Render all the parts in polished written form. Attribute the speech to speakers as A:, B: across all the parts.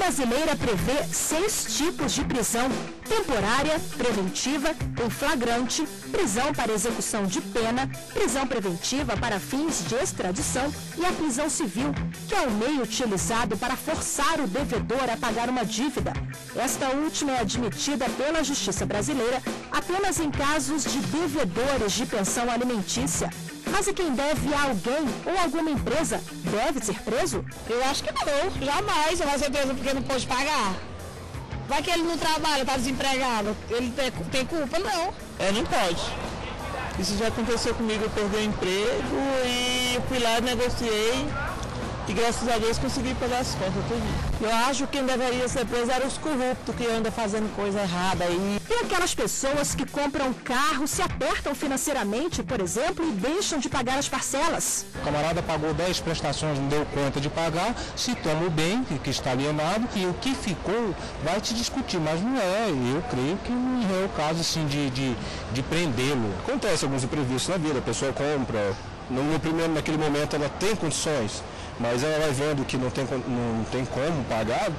A: brasileira prevê 6 tipos de prisão: temporária, preventiva, em flagrante, prisão para execução de pena, prisão preventiva para fins de extradição e a prisão civil, que é o meio utilizado para forçar o devedor a pagar uma dívida. Esta última é admitida pela Justiça brasileira apenas em casos de devedores de pensão alimentícia. Mas e quem deve a alguém ou alguma empresa deve ser preso?
B: Eu acho que não, jamais. Vai ser preso porque não pode pagar. Vai que ele não trabalha, está desempregado. Ele tem culpa? Não.
C: Não pode. Isso já aconteceu comigo, eu perdi o emprego e eu fui lá, negociei e graças a Deus consegui pagar as contas tudo.
B: Eu acho que quem deveria ser preso eram os corruptos que andam fazendo coisa errada aí.
A: E aquelas pessoas que compram carro, se apertam financeiramente, por exemplo, e deixam de pagar as parcelas.
D: O camarada pagou 10 prestações, não deu conta de pagar, se toma o bem, que está alienado, e o que ficou vai te discutir, mas não é, eu creio que não é o caso assim, de prendê-lo.
E: Acontece alguns imprevistos na vida, a pessoa compra, naquele momento ela tem condições, mas ela vai vendo que não tem como pagar,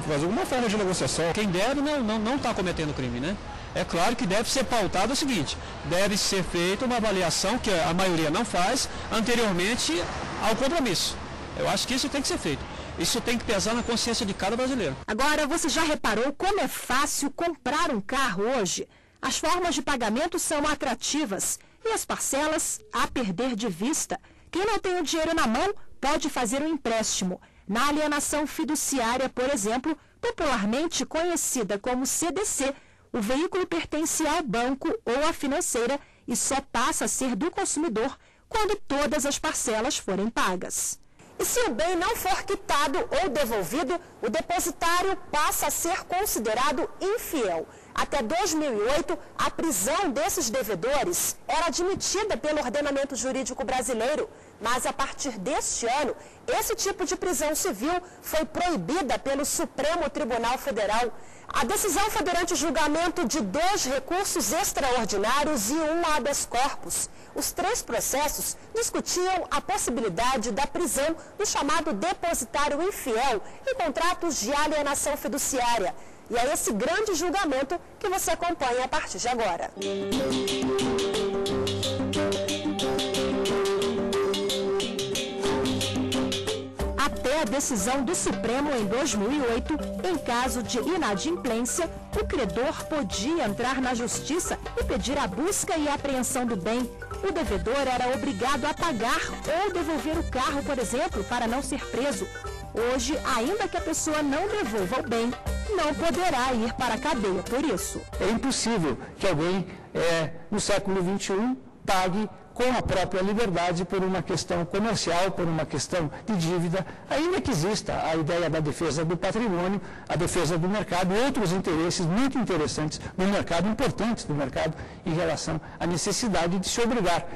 E: fazer alguma forma de negociação.
F: Quem deve não está cometendo crime, né? É claro que deve ser pautado o seguinte: deve ser feita uma avaliação, que a maioria não faz, anteriormente ao compromisso. Eu acho que isso tem que ser feito. Isso tem que pesar na consciência de cada brasileiro.
A: Agora, você já reparou como é fácil comprar um carro hoje? As formas de pagamento são atrativas e as parcelas a perder de vista. Quem não tem o dinheiro na mão pode fazer um empréstimo. Na alienação fiduciária, por exemplo, popularmente conhecida como CDC, o veículo pertence ao banco ou à financeira e só passa a ser do consumidor quando todas as parcelas forem pagas. E se o bem não for quitado ou devolvido, o depositário passa a ser considerado infiel. Até 2008, a prisão desses devedores era admitida pelo ordenamento jurídico brasileiro, mas a partir deste ano, esse tipo de prisão civil foi proibida pelo Supremo Tribunal Federal. A decisão foi durante o julgamento de 2 recursos extraordinários e um habeas corpus. Os 3 processos discutiam a possibilidade da prisão do chamado depositário infiel em contratos de alienação fiduciária. E é esse grande julgamento que você acompanha a partir de agora. Até a decisão do Supremo em 2008, em caso de inadimplência, o credor podia entrar na justiça e pedir a busca e apreensão do bem. O devedor era obrigado a pagar ou devolver o carro, por exemplo, para não ser preso. Hoje, ainda que a pessoa não devolva o bem, não poderá ir para a cadeia por isso.
G: É impossível que alguém, no século XXI, pague com a própria liberdade por uma questão comercial, por uma questão de dívida, ainda que exista a ideia da defesa do patrimônio, a defesa do mercado e outros interesses muito interessantes do mercado, importantes do mercado, em relação à necessidade de se obrigar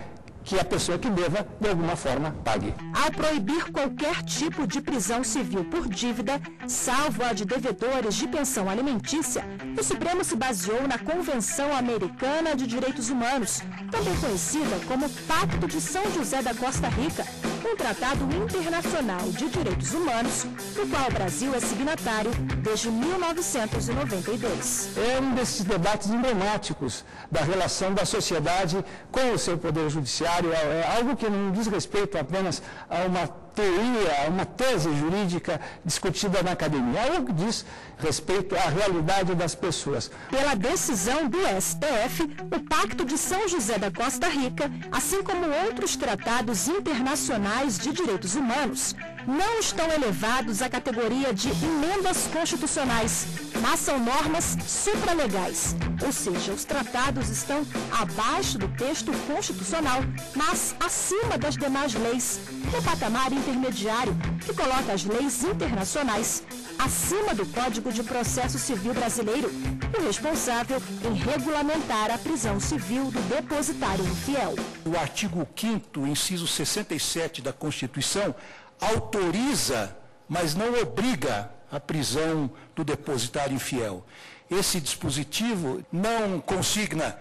G: que a pessoa que deva, de alguma forma, pague.
A: Ao proibir qualquer tipo de prisão civil por dívida, salvo a de devedores de pensão alimentícia, o Supremo se baseou na Convenção Americana de Direitos Humanos, também conhecida como Pacto de São José da Costa Rica, um tratado internacional de direitos humanos, do qual o Brasil é signatário desde 1992.
G: É um desses debates emblemáticos da relação da sociedade com o seu poder judiciário, é algo que não diz respeito apenas a uma teoria, a uma tese jurídica discutida na academia, é algo que diz respeito à realidade das pessoas.
A: Pela decisão do STF, o Pacto de São José da Costa Rica, assim como outros tratados internacionais de direitos humanos, não estão elevados à categoria de emendas constitucionais, mas são normas supralegais, ou seja, os tratados estão abaixo do texto constitucional, mas acima das demais leis, no patamar intermediário, que coloca as leis internacionais acima do Código de Processo Civil brasileiro, o responsável em regulamentar a prisão civil do depositário infiel.
H: O artigo 5º, inciso 67 da Constituição, autoriza, mas não obriga a prisão do depositário infiel. Esse dispositivo não consigna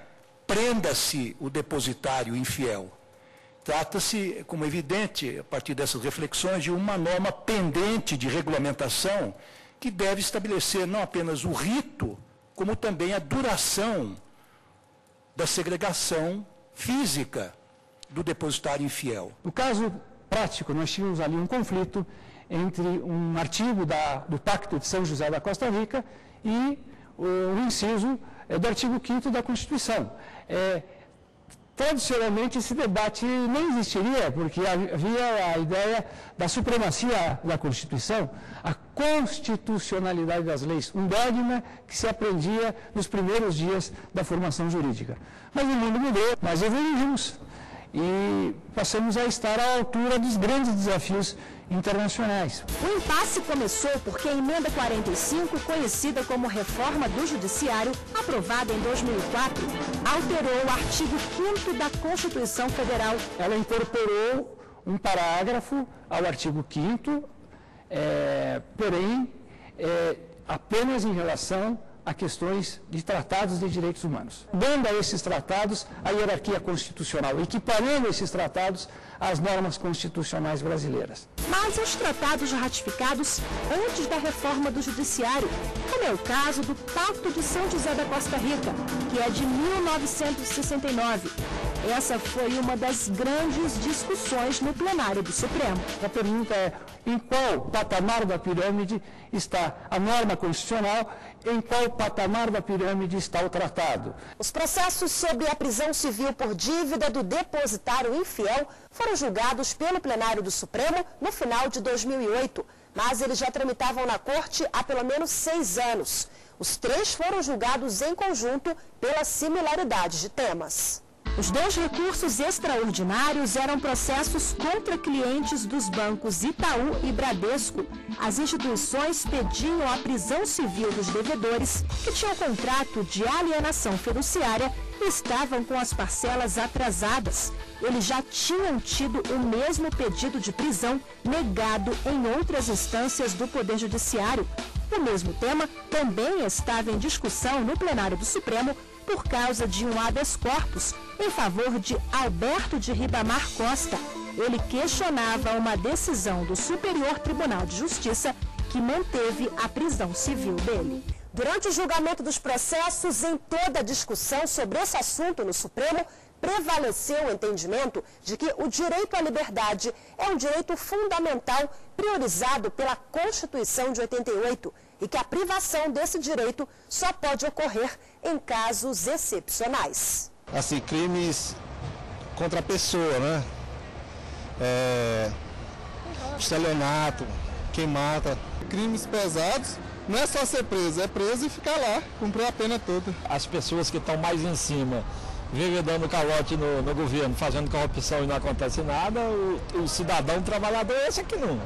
H: prenda-se o depositário infiel. Trata-se, como evidente, a partir dessas reflexões, de uma norma pendente de regulamentação que deve estabelecer não apenas o rito, como também a duração da segregação física do depositário infiel.
G: No caso prático, nós tínhamos ali um conflito entre um artigo do Pacto de São José da Costa Rica e o inciso do artigo 5º da Constituição. Tradicionalmente, esse debate não existiria, porque havia a ideia da supremacia da Constituição, a constitucionalidade das leis, um dogma que se aprendia nos primeiros dias da formação jurídica. Mas o mundo mudou, nós evoluímos e passamos a estar à altura dos grandes desafios internacionais.
A: O impasse começou porque a Emenda 45, conhecida como Reforma do Judiciário, aprovada em 2004, alterou o artigo 5º da Constituição Federal.
G: Ela incorporou um parágrafo ao artigo 5º, porém, apenas em relação a questões de tratados de direitos humanos, dando a esses tratados a hierarquia constitucional, equiparando esses tratados às normas constitucionais brasileiras.
A: Mas os tratados ratificados antes da reforma do Judiciário, como é o caso do Pacto de São José da Costa Rica, que é de 1969. Essa foi uma das grandes discussões no plenário do Supremo.
G: A pergunta é: em qual patamar da pirâmide está a norma constitucional, em qual patamar da pirâmide está o tratado?
A: Os processos sobre a prisão civil por dívida do depositário infiel foram julgados pelo plenário do Supremo no final de 2008, mas eles já tramitavam na Corte há pelo menos 6 anos. Os 3 foram julgados em conjunto pela similaridade de temas. Os 2 recursos extraordinários eram processos contra clientes dos bancos Itaú e Bradesco. As instituições pediam a prisão civil dos devedores que tinham contrato de alienação fiduciária e estavam com as parcelas atrasadas. Eles já tinham tido o mesmo pedido de prisão negado em outras instâncias do Poder Judiciário. O mesmo tema também estava em discussão no plenário do Supremo por causa de um habeas corpus em favor de Alberto de Ribamar Costa. Ele questionava uma decisão do Superior Tribunal de Justiça que manteve a prisão civil dele. Durante o julgamento dos processos, em toda a discussão sobre esse assunto no Supremo, prevaleceu o entendimento de que o direito à liberdade é um direito fundamental priorizado pela Constituição de 88 e que a privação desse direito só pode ocorrer em casos excepcionais.
E: Assim, crimes contra a pessoa, né? Estelionato, quem mata.
I: Crimes pesados, não é só ser preso, é preso e ficar lá, cumprir a pena toda.
F: As pessoas que estão mais em cima vivem dando calote no governo, fazendo corrupção e não acontece nada, o cidadão trabalhador esse aqui não.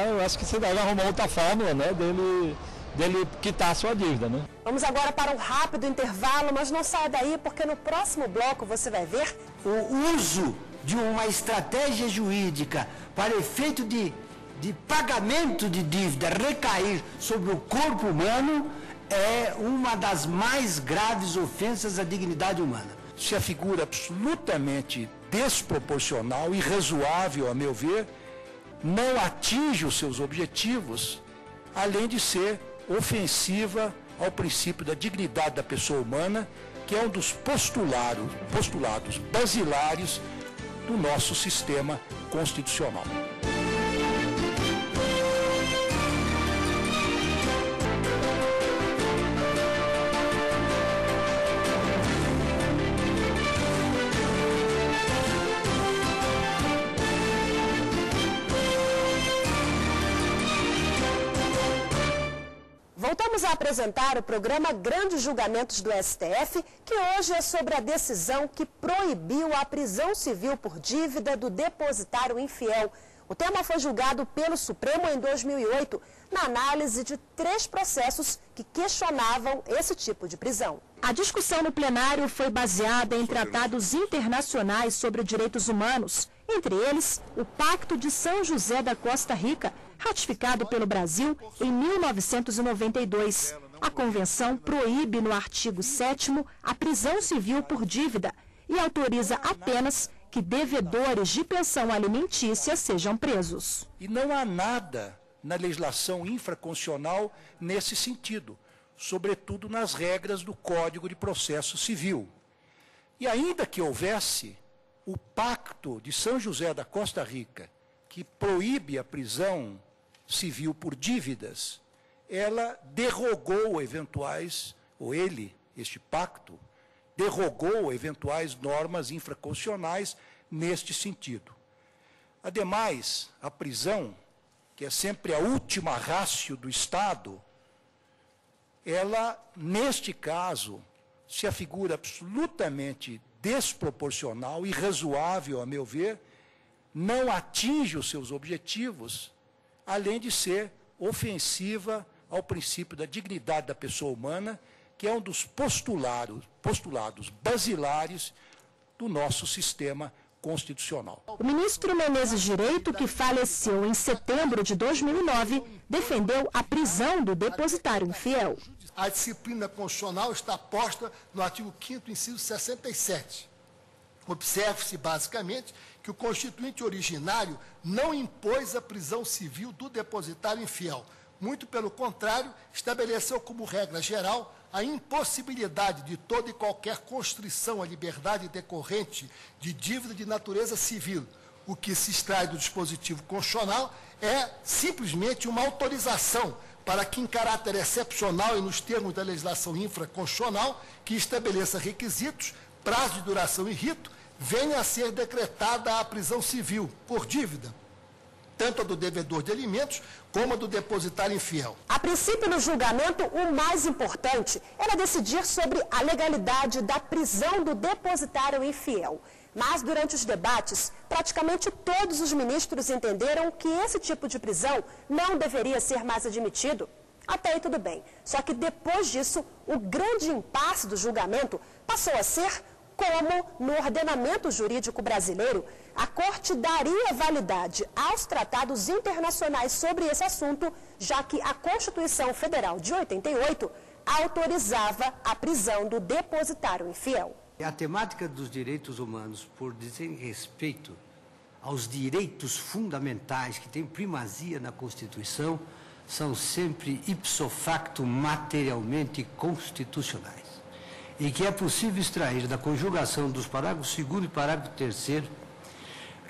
F: Eu acho que você deve arrumar outra fórmula, né, dele quitar a sua dívida, né?
A: Vamos agora para um rápido intervalo, mas não saia daí porque no próximo bloco você vai ver
J: o uso de uma estratégia jurídica para efeito de pagamento de dívida recair sobre o corpo humano é uma das mais graves ofensas à dignidade humana.
H: Se a figura absolutamente desproporcional e irrazoável, a meu ver, não atinge os seus objetivos, além de ser ofensiva ao princípio da dignidade da pessoa humana, que é um dos postulados basilares do nosso sistema constitucional.
A: Voltamos a apresentar o programa Grandes Julgamentos do STF, que hoje é sobre a decisão que proibiu a prisão civil por dívida do depositário infiel. O tema foi julgado pelo Supremo em 2008, na análise de 3 processos que questionavam esse tipo de prisão. A discussão no plenário foi baseada em tratados internacionais sobre direitos humanos, entre eles o Pacto de São José da Costa Rica, ratificado pelo Brasil em 1992. A convenção proíbe no artigo 7º a prisão civil por dívida e autoriza apenas que devedores de pensão alimentícia sejam presos.
H: E não há nada na legislação infraconstitucional nesse sentido, sobretudo nas regras do Código de Processo Civil. E ainda que houvesse o Pacto de São José da Costa Rica, que proíbe a prisão civil por dívidas, ela derrogou eventuais, ou ele, este pacto, derrogou eventuais normas infraconstitucionais neste sentido. Ademais, a prisão, que é sempre a última ratio do Estado, ela, neste caso, se afigura absolutamente desproporcional, irrazoável, a meu ver, não atinge os seus objetivos, além de ser ofensiva ao princípio da dignidade da pessoa humana, que é um dos postulados basilares do nosso sistema constitucional.
A: O ministro Menezes Direito, que faleceu em setembro de 2009, defendeu a prisão do depositário infiel.
K: A disciplina constitucional está posta no artigo 5º, inciso 67. Observe-se, basicamente, que o constituinte originário não impôs a prisão civil do depositário infiel. Muito pelo contrário, estabeleceu como regra geral a impossibilidade de toda e qualquer constrição à liberdade decorrente de dívida de natureza civil. O que se extrai do dispositivo constitucional é simplesmente uma autorização para que, em caráter excepcional e nos termos da legislação infraconstitucional, que estabeleça requisitos, prazo de duração e rito, venha a ser decretada a prisão civil por dívida, tanto a do devedor de alimentos como a do depositário infiel.
A: A princípio, no julgamento, o mais importante era decidir sobre a legalidade da prisão do depositário infiel. Mas, durante os debates, praticamente todos os ministros entenderam que esse tipo de prisão não deveria ser mais admitido. Até aí tudo bem. Só que depois disso, o grande impasse do julgamento passou a ser como, no ordenamento jurídico brasileiro, a Corte daria validade aos tratados internacionais sobre esse assunto, já que a Constituição Federal de 88 autorizava a prisão do depositário infiel.
J: A temática dos direitos humanos, por dizer respeito aos direitos fundamentais que têm primazia na Constituição, são sempre ipso facto materialmente constitucionais. E que é possível extrair da conjugação dos parágrafos 2º e parágrafo 3º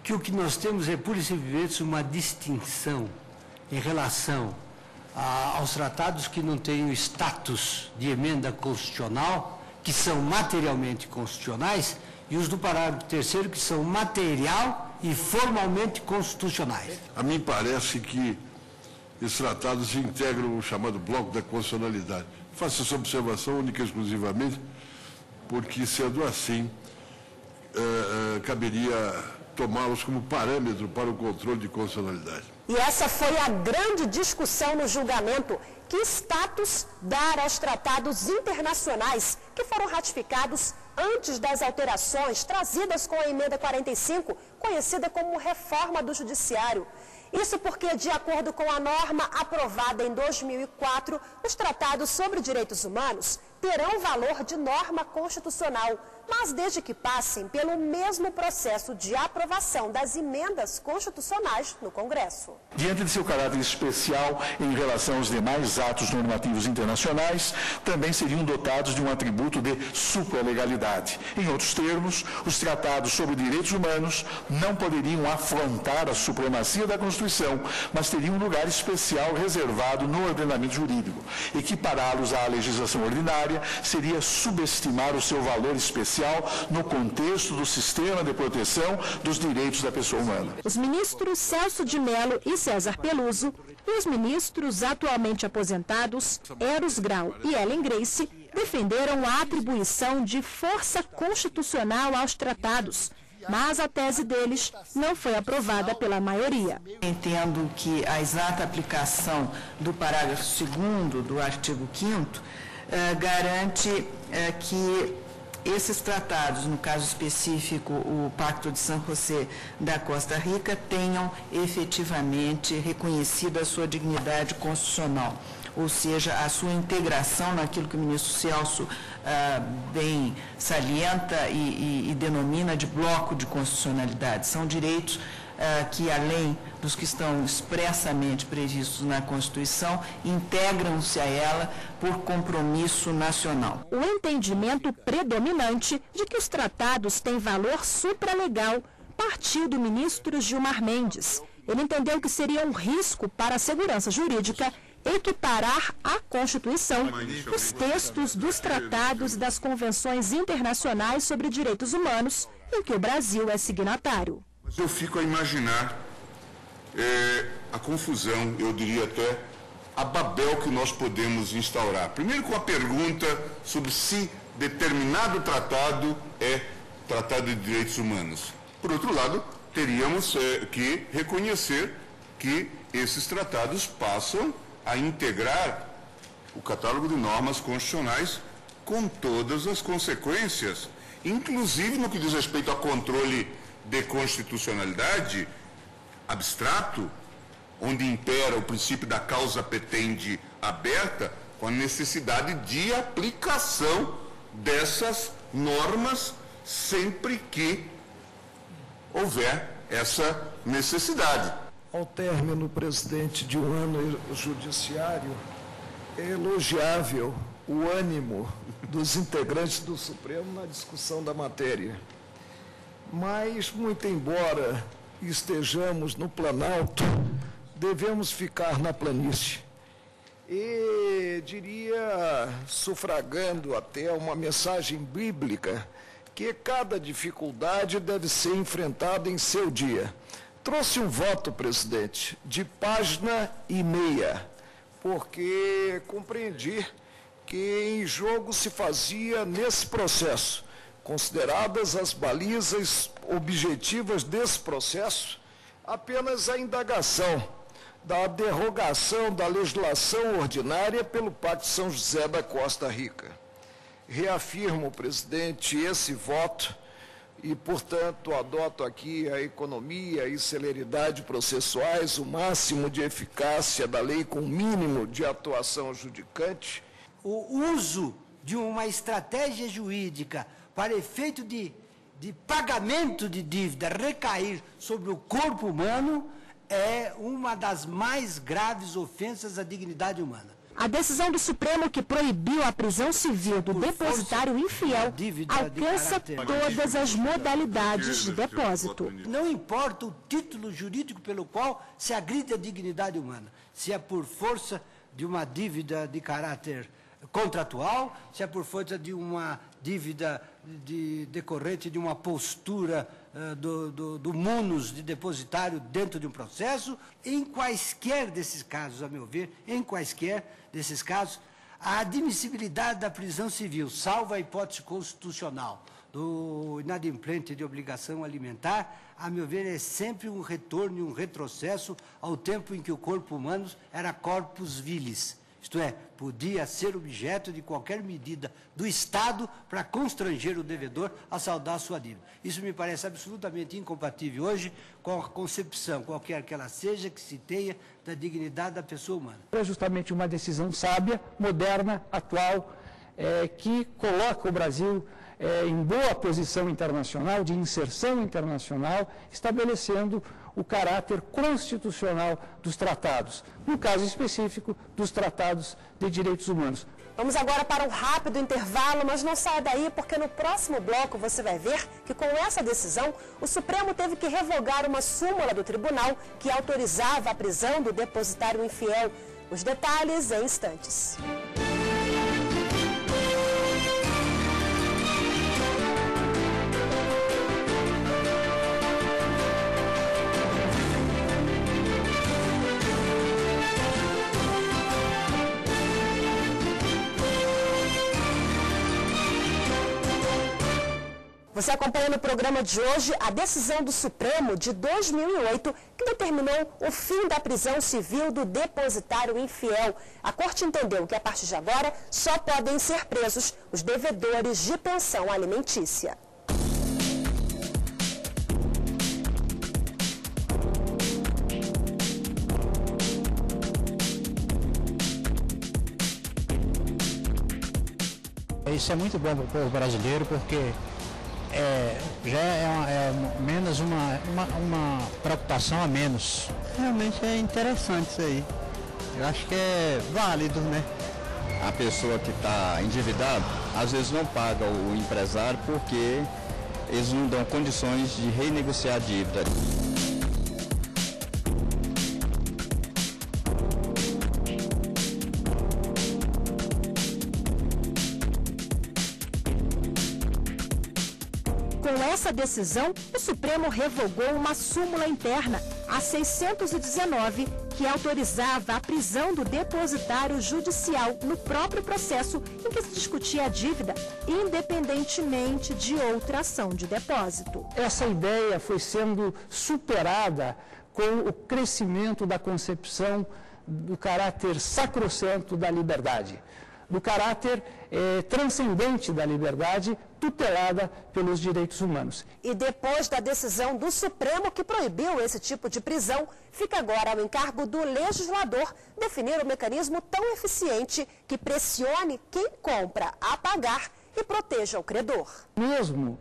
J: que o que nós temos é pura e simplesmente uma distinção em relação aos tratados que não têm o status de emenda constitucional, que são materialmente constitucionais, e os do parágrafo 3º, que são material e formalmente constitucionais.
L: A mim parece que esses tratados integram o chamado bloco da constitucionalidade. Faço essa observação única e exclusivamente porque, sendo assim, caberia tomá-los como parâmetro para o controle de constitucionalidade.
A: E essa foi a grande discussão no julgamento. Que status dar aos tratados internacionais que foram ratificados antes das alterações trazidas com a emenda 45, conhecida como reforma do judiciário? Isso porque, de acordo com a norma aprovada em 2004, os tratados sobre direitos humanos terão valor de norma constitucional, mas desde que passem pelo mesmo processo de aprovação das emendas constitucionais no Congresso.
M: Diante de seu caráter especial em relação aos demais atos normativos internacionais, também seriam dotados de um atributo de supralegalidade. Em outros termos, os tratados sobre direitos humanos não poderiam afrontar a supremacia da Constituição, mas teriam um lugar especial reservado no ordenamento jurídico. Equipará-los à legislação ordinária seria subestimar o seu valor especial no contexto do sistema de proteção dos direitos da pessoa humana.
A: Os ministros Celso de Mello e César Peluso e os ministros atualmente aposentados Eros Grau e Ellen Grace defenderam a atribuição de força constitucional aos tratados, mas a tese deles não foi aprovada pela maioria.
N: Entendo que a exata aplicação do parágrafo 2º do artigo 5º garante que esses tratados, no caso específico o Pacto de São José da Costa Rica, tenham efetivamente reconhecido a sua dignidade constitucional, ou seja, a sua integração naquilo que o ministro Celso bem salienta e denomina de bloco de constitucionalidade. São direitos que, além dos que estão expressamente previstos na Constituição, integram-se a ela por compromisso nacional.
A: O entendimento predominante de que os tratados têm valor supralegal partiu do ministro Gilmar Mendes. Ele entendeu que seria um risco para a segurança jurídica equiparar à Constituição os textos dos tratados e das convenções internacionais sobre direitos humanos, em que o Brasil é signatário.
O: Mas eu fico a imaginar a confusão, eu diria até a Babel que nós podemos instaurar. Primeiro com a pergunta sobre se determinado tratado é tratado de direitos humanos. Por outro lado, teríamos que reconhecer que esses tratados passam a integrar o catálogo de normas constitucionais com todas as consequências, inclusive no que diz respeito ao controle de constitucionalidade abstrato, onde impera o princípio da causa petende aberta, com a necessidade de aplicação dessas normas sempre que houver essa necessidade.
P: Ao término, presidente, de um ano judiciário, é elogiável o ânimo dos integrantes do Supremo na discussão da matéria. Mas, muito embora estejamos no Planalto, devemos ficar na planície. E, diria, sufragando até uma mensagem bíblica, que cada dificuldade deve ser enfrentada em seu dia. Trouxe um voto, presidente, de página e meia, porque compreendi que em jogo se fazia nesse processo, consideradas as balizas objetivas desse processo, apenas a indagação da derrogação da legislação ordinária pelo Pacto de São José da Costa Rica. Reafirmo, presidente, esse voto e, portanto, adoto aqui a economia e celeridade processuais, o máximo de eficácia da lei com o mínimo de atuação judicante.
J: O uso de uma estratégia jurídica para efeito de pagamento de dívida recair sobre o corpo humano é uma das mais graves ofensas à dignidade humana.
A: A decisão do Supremo que proibiu a prisão civil do depositário infiel alcança todas as modalidades de depósito.
J: Não importa o título jurídico pelo qual se agride a dignidade humana, se é por força de uma dívida de caráter contratual, se é por força de uma dívida decorrente de uma postura do munus de depositário dentro de um processo, em quaisquer desses casos, a meu ver, em quaisquer desses casos, a admissibilidade da prisão civil, salvo a hipótese constitucional do inadimplente de obrigação alimentar, a meu ver, é sempre um retorno e um retrocesso ao tempo em que o corpo humano era corpus vilis. Isto é, podia ser objeto de qualquer medida do Estado para constranger o devedor a saldar sua dívida. Isso me parece absolutamente incompatível hoje com a concepção, qualquer que ela seja, que se tenha da dignidade da pessoa humana.
G: É justamente uma decisão sábia, moderna, atual, que coloca o Brasil em boa posição internacional, de inserção internacional, estabelecendo o caráter constitucional dos tratados, no caso específico dos tratados de direitos humanos.
A: Vamos agora para um rápido intervalo, mas não saia daí, porque no próximo bloco você vai ver que com essa decisão o Supremo teve que revogar uma súmula do tribunal que autorizava a prisão do depositário infiel. Os detalhes em instantes. Você acompanha no programa de hoje a decisão do Supremo de 2008 que determinou o fim da prisão civil do depositário infiel. A Corte entendeu que a partir de agora só podem ser presos os devedores de pensão alimentícia.
D: Isso é muito bom para o povo brasileiro porque
Q: já é menos uma preocupação a menos.
R: Realmente é interessante isso aí. Eu acho que é válido, né?
S: A pessoa que está endividada, às vezes não paga o empresário porque eles não dão condições de renegociar a dívida.
A: Com essa decisão, o Supremo revogou uma súmula interna, a 619, que autorizava a prisão do depositário judicial no próprio processo em que se discutia a dívida, independentemente de outra ação de depósito.
G: Essa ideia foi sendo superada com o crescimento da concepção do caráter sacrossanto da liberdade, do caráter transcendente da liberdade, tutelada pelos direitos humanos.
A: E depois da decisão do Supremo que proibiu esse tipo de prisão, fica agora ao encargo do legislador definir um mecanismo tão eficiente que pressione quem compra a pagar e proteja o credor.
G: Mesmo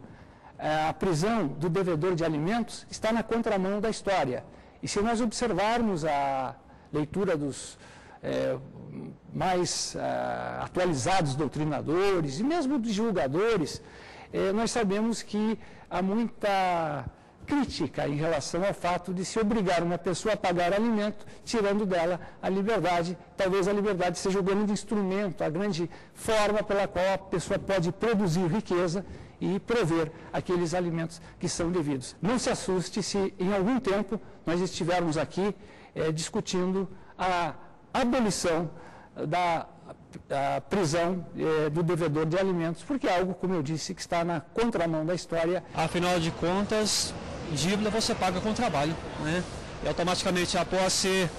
G: a prisão do devedor de alimentos está na contramão da história. E se nós observarmos a leitura dos mais atualizados doutrinadores e mesmo dos julgadores, nós sabemos que há muita crítica em relação ao fato de se obrigar uma pessoa a pagar alimento, tirando dela a liberdade. Talvez a liberdade seja o grande instrumento, a grande forma pela qual a pessoa pode produzir riqueza e prover aqueles alimentos que são devidos. Não se assuste se em algum tempo nós estivermos aqui discutindo a abolição da prisão do devedor de alimentos, porque é algo, como eu disse, que está na contramão da história.
F: Afinal de contas, dívida você paga com trabalho, né? E automaticamente, após você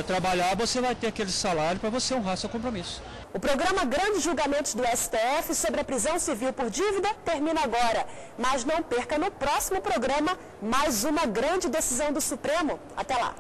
F: trabalhar, você vai ter aquele salário para você honrar seu compromisso.
A: O programa Grandes Julgamentos do STF sobre a prisão civil por dívida termina agora. Mas não perca no próximo programa mais uma grande decisão do Supremo. Até lá!